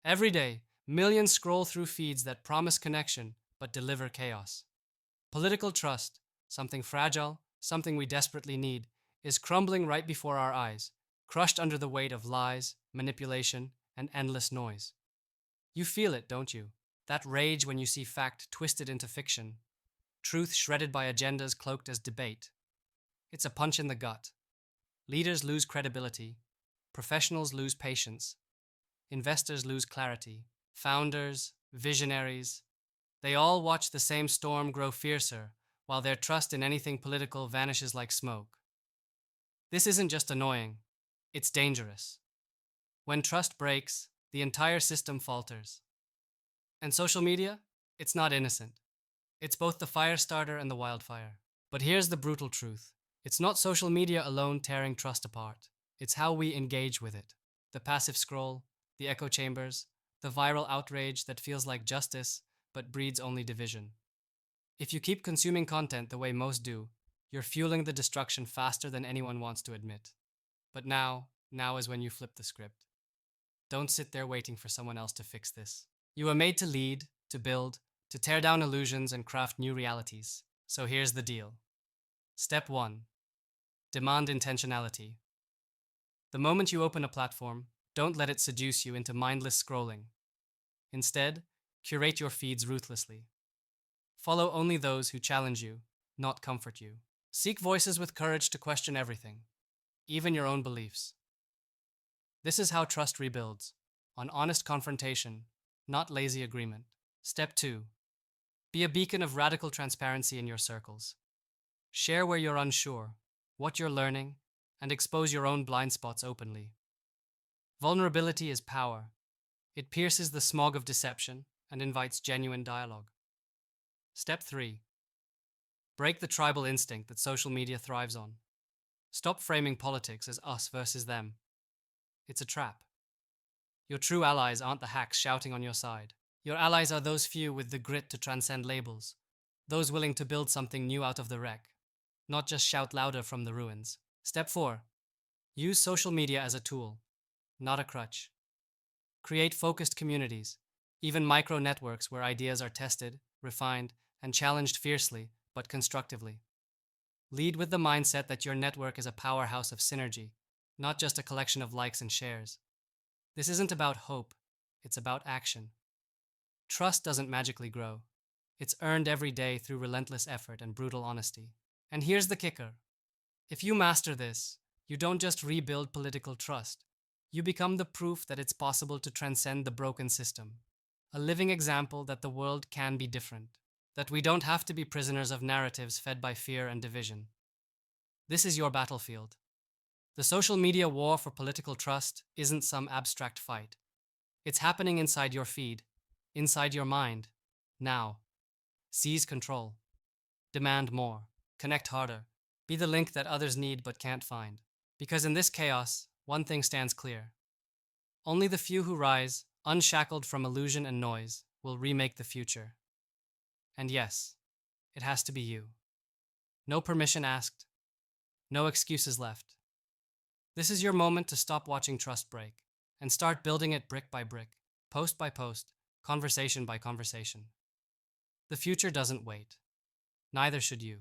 Every day, millions scroll through feeds that promise connection but deliver chaos. Political trust, something fragile, something we desperately need, is crumbling right before our eyes, crushed under the weight of lies, manipulation, and endless noise. You feel it, don't you? That rage when you see fact twisted into fiction, truth shredded by agendas cloaked as debate. It's a punch in the gut. Leaders lose credibility, professionals lose patience, investors lose clarity, founders, visionaries, they all watch the same storm grow fiercer, while their trust in anything political vanishes like smoke. This isn't just annoying, it's dangerous. When trust breaks, the entire system falters. And social media? It's not innocent. It's both the fire starter and the wildfire. But here's the brutal truth. It's not social media alone tearing trust apart. It's how we engage with it. The passive scroll, the echo chambers, the viral outrage that feels like justice but breeds only division. If you keep consuming content the way most do, you're fueling the destruction faster than anyone wants to admit. But now is when you flip the script. Don't sit there waiting for someone else to fix this. You were made to lead, to build, to tear down illusions and craft new realities. So here's the deal. Step 1. Demand intentionality. The moment you open a platform, don't let it seduce you into mindless scrolling. Instead, curate your feeds ruthlessly. Follow only those who challenge you, not comfort you. Seek voices with courage to question everything, even your own beliefs. This is how trust rebuilds, on honest confrontation, not lazy agreement. Step 2. Be a beacon of radical transparency in your circles. Share where you're unsure, what you're learning, and expose your own blind spots openly. Vulnerability is power. It pierces the smog of deception and invites genuine dialogue. Step 3. Break the tribal instinct that social media thrives on. Stop framing politics as us versus them. It's a trap. Your true allies aren't the hacks shouting on your side. Your allies are those few with the grit to transcend labels, those willing to build something new out of the wreck, not just shout louder from the ruins. Step 4. Use social media as a tool, not a crutch. Create focused communities, even micro networks where ideas are tested, refined, and challenged fiercely but constructively. Lead with the mindset that your network is a powerhouse of synergy, not just a collection of likes and shares. This isn't about hope, it's about action. Trust doesn't magically grow. It's earned every day through relentless effort and brutal honesty. And here's the kicker. If you master this, you don't just rebuild political trust. You become the proof that it's possible to transcend the broken system. A living example that the world can be different. That we don't have to be prisoners of narratives fed by fear and division. This is your battlefield. The social media war for political trust isn't some abstract fight. It's happening inside your feed, inside your mind, now. Seize control. Demand more. Connect harder. Be the link that others need but can't find. Because in this chaos, one thing stands clear. Only the few who rise, unshackled from illusion and noise, will remake the future. And yes, it has to be you. No permission asked. No excuses left. This is your moment to stop watching trust break and start building it brick by brick, post by post, conversation by conversation. The future doesn't wait. Neither should you.